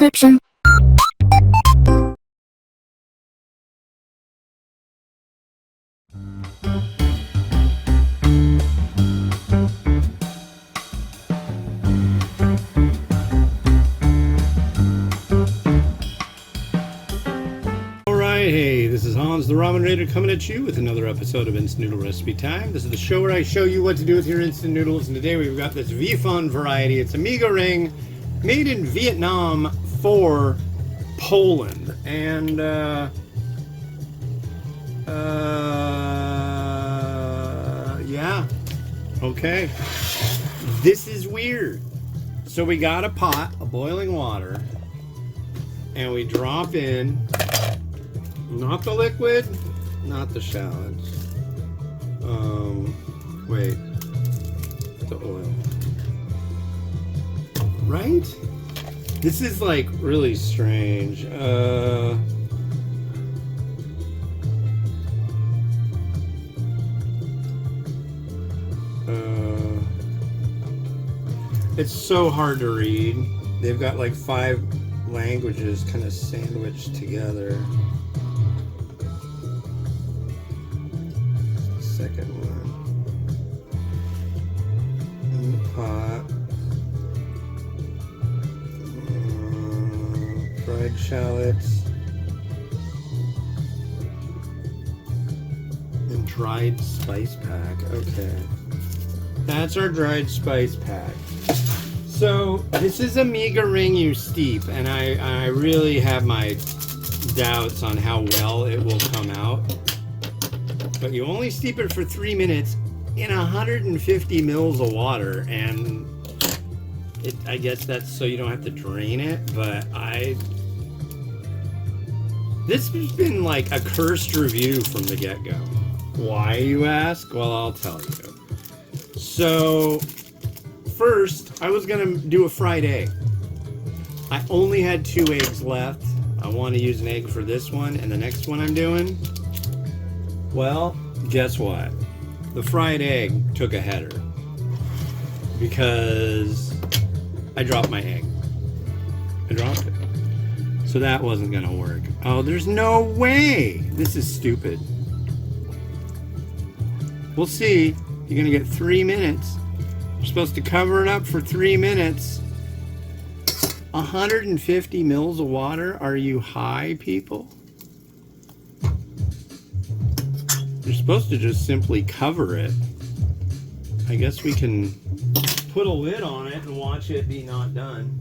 description. Hey, this is Hans the Ramen Raider coming at you with another episode of Instant Noodle Recipe Time. This is the show where I show you what to do with your instant noodles, and today we've got this Vifon variety. It's a mee goreng made in Vietnam for Poland. And, yeah, okay. This is weird. So we got a pot of boiling water, and we drop in not the liquid, not the shallots. Wait. The oil. Right? This is like really strange. It's so hard to read. They've got like 5 languages kind of sandwiched together. Second one in the pot. Fried shallots and dried spice pack. Okay, that's our dried spice pack. So this is a mee goreng you steep, and I really have my doubts on how well it will come out. But you only steep it for 3 minutes in 150 mils of water, and I guess that's so you don't have to drain it, but this has been like a cursed review from the get-go. Why, you ask? Well, I'll tell you. So, first, I was gonna do a fried egg. I only had 2 eggs left. I want to use an egg for this one and the next one I'm doing. Well, guess what? The fried egg took a header because I dropped my egg. I dropped it. So that wasn't going to work. Oh, there's no way. This is stupid. We'll see. You're going to get 3 minutes. You're supposed to cover it up for 3 minutes. 150 mils of water? Are you high, people? You're supposed to just simply cover it. I guess we can put a lid on it and watch it be not done.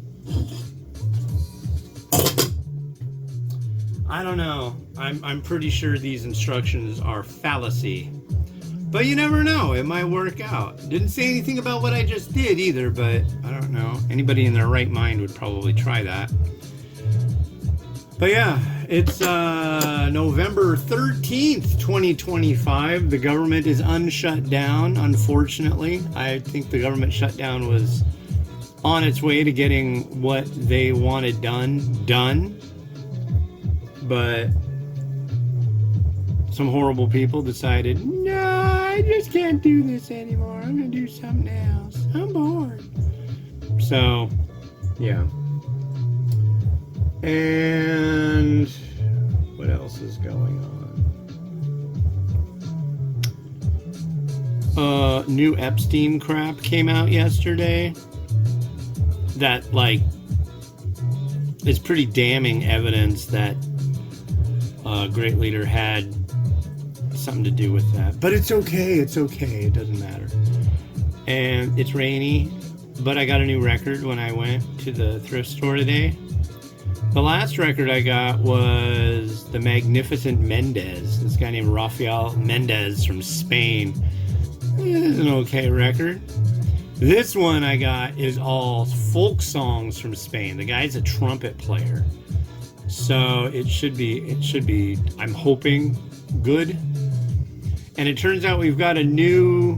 I don't know. I'm pretty sure these instructions are fallacy. But you never know. It might work out. Didn't say anything about what I just did either, but I don't know. Anybody in their right mind would probably try that. But yeah, it's November 13th, 2025. The government is unshut down, unfortunately. I think the government shutdown was on its way to getting what they wanted done. But some horrible people decided, no, I just can't do this anymore. I'm going to do something else. I'm bored. So, yeah. And what else is going on? New Epstein crap came out yesterday. That, like, is pretty damning evidence that Great Leader had something to do with that. But it's okay. It's okay. It doesn't matter. And it's rainy, but I got a new record when I went to the thrift store today. The last record I got was the Magnificent Mendez. This guy named Rafael Mendez from Spain. It's an okay record. This one I got is all folk songs from Spain. The guy's a trumpet player. So it should be, I'm hoping, good. And it turns out we've got a new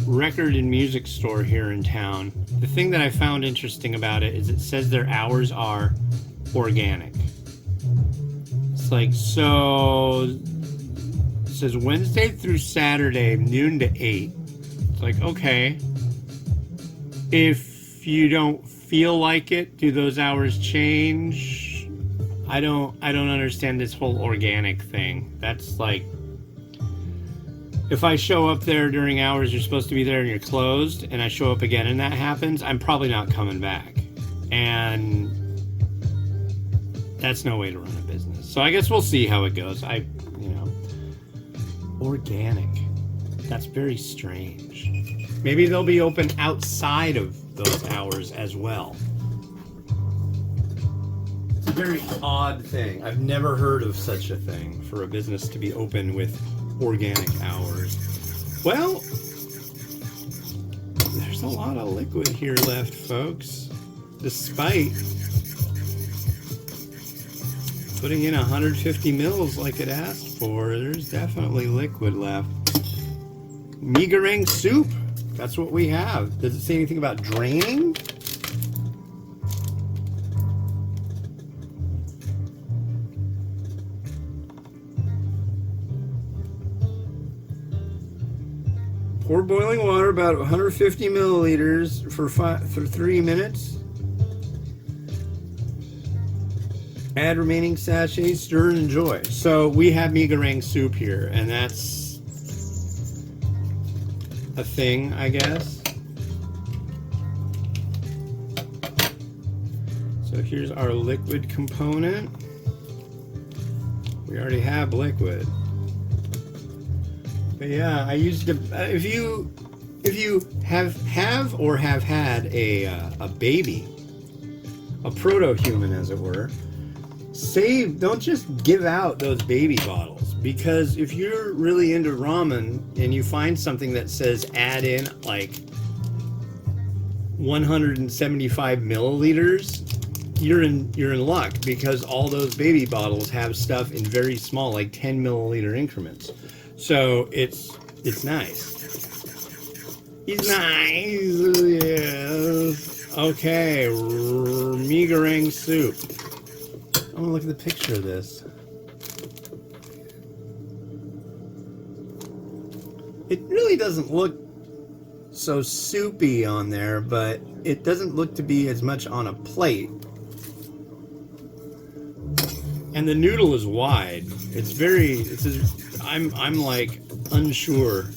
record and music store here in town. The thing that I found interesting about it is it says their hours are organic. It's like, so it says Wednesday through Saturday, noon to 8. It's like, okay, if you don't feel like it? Do those hours change? I don't understand this whole organic thing. That's like, if I show up there during hours you're supposed to be there and you're closed, and I show up again and that happens, I'm probably not coming back. And that's no way to run a business. So I guess we'll see how it goes. Organic. That's very strange. Maybe they'll be open outside of those hours as well. It's a very odd thing. I've never heard of such a thing for a business to be open with organic hours. Well, there's a lot of liquid here left, folks. Despite putting in 150 mils like it asked for, there's definitely liquid left. Mi Goreng soup. That's what we have. Does it say anything about draining? Pour boiling water about 150 milliliters for 3 minutes. Add remaining sachets, stir and enjoy. So we have Mi Goreng soup here, and that's a thing, I guess. So here's our liquid component. We already have liquid. But yeah, I used to. If you have or have had a baby, a proto-human as it were, don't just give out those baby bottles, because if you're really into ramen and you find something that says add in like 175 milliliters, you're in luck, because all those baby bottles have stuff in very small, like 10 milliliter increments. So it's nice. It's nice. Yes. Okay, Mi Goreng soup. I want to look at the picture of this. It really doesn't look so soupy on there, but it doesn't look to be as much on a plate. And the noodle is wide. I'm like unsure.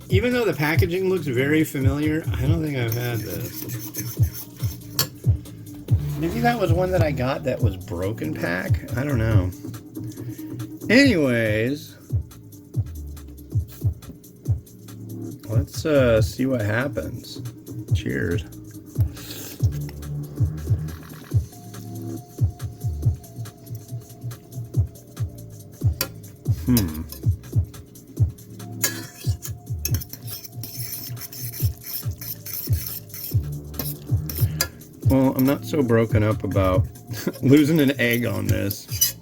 Even though the packaging looks very familiar, I don't think I've had this. Maybe that was one that I got that was broken pack? I don't know. Anyways, let's see what happens. Cheers. Well, I'm not so broken up about losing an egg on this,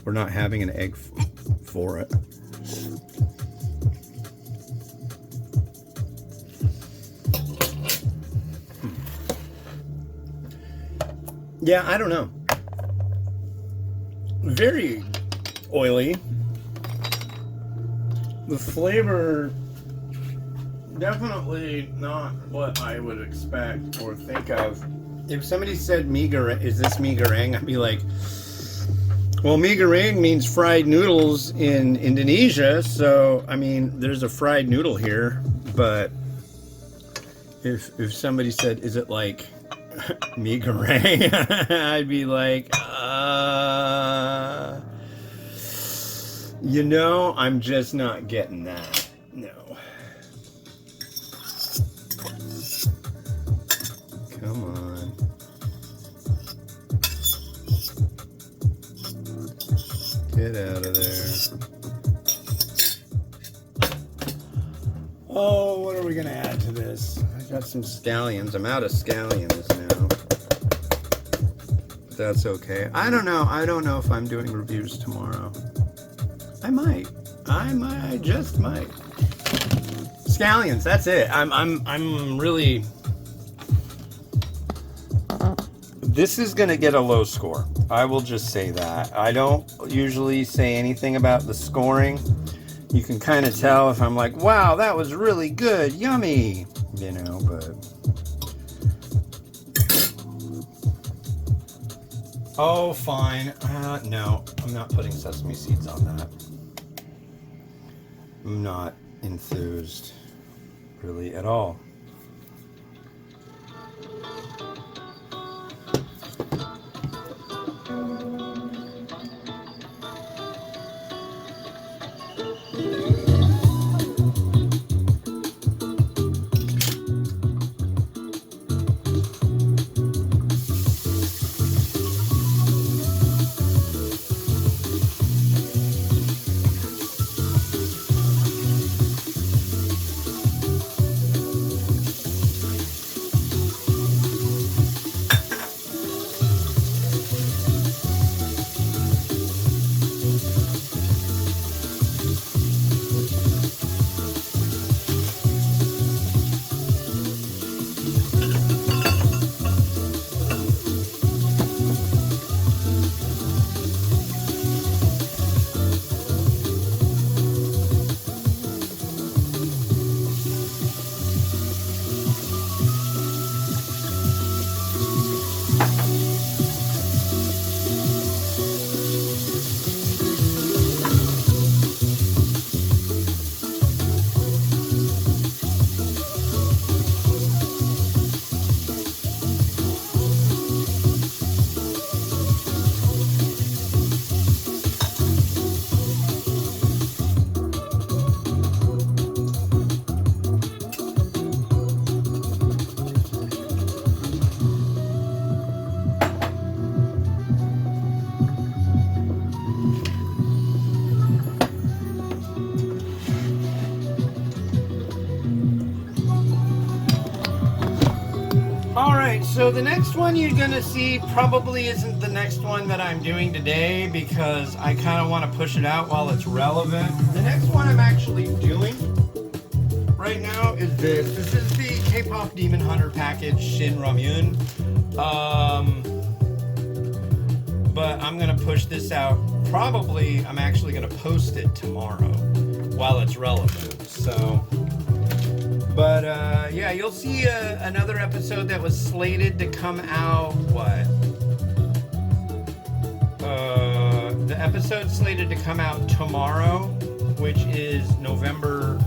or not having an egg for it. Yeah, I don't know. Very oily. The flavor, definitely not what I would expect or think of. If somebody said Mi Goreng, is this Mi Goreng? I'd be like, well, Mi Goreng means fried noodles in Indonesia. So, I mean, there's a fried noodle here. But if somebody said, is it like Mi Goreng? I'd be like, I'm just not getting that. No. Come on. Get out of there. Oh, what are we going to add to this? I got some scallions. I'm out of scallions now. But that's okay. I don't know. I don't know if I'm doing reviews tomorrow. I might. I just might. Scallions, that's it. I'm really... This is going to get a low score. I will just say that. I don't usually say anything about the scoring. You can kind of tell if I'm like, wow, that was really good, yummy, but Oh, fine. No, I'm not putting sesame seeds on that. I'm not enthused, really, at all. Alright, so the next one you're going to see probably isn't the next one that I'm doing today because I kind of want to push it out while it's relevant. The next one I'm actually doing right now is this. This is the K-Pop Demon Hunter package Shin Ramyun. But I'm going to push this out. Probably I'm actually going to post it tomorrow while it's relevant. So... But, yeah, you'll see another episode that was slated to come out, the episode slated to come out tomorrow, which is November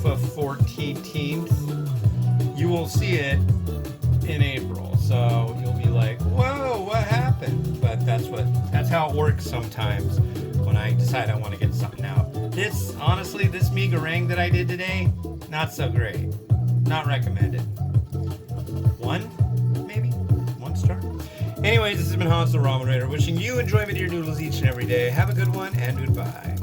14th. You will see it in April, so you'll be like, whoa, what happened? But that's how it works sometimes when I decide I want to get something out. Honestly, this mee goreng that I did today, not so great. Not recommended. 1, maybe? 1 star? Anyways, this has been Hans the Ramen Raider, wishing you enjoyment of your noodles each and every day. Have a good one, and goodbye.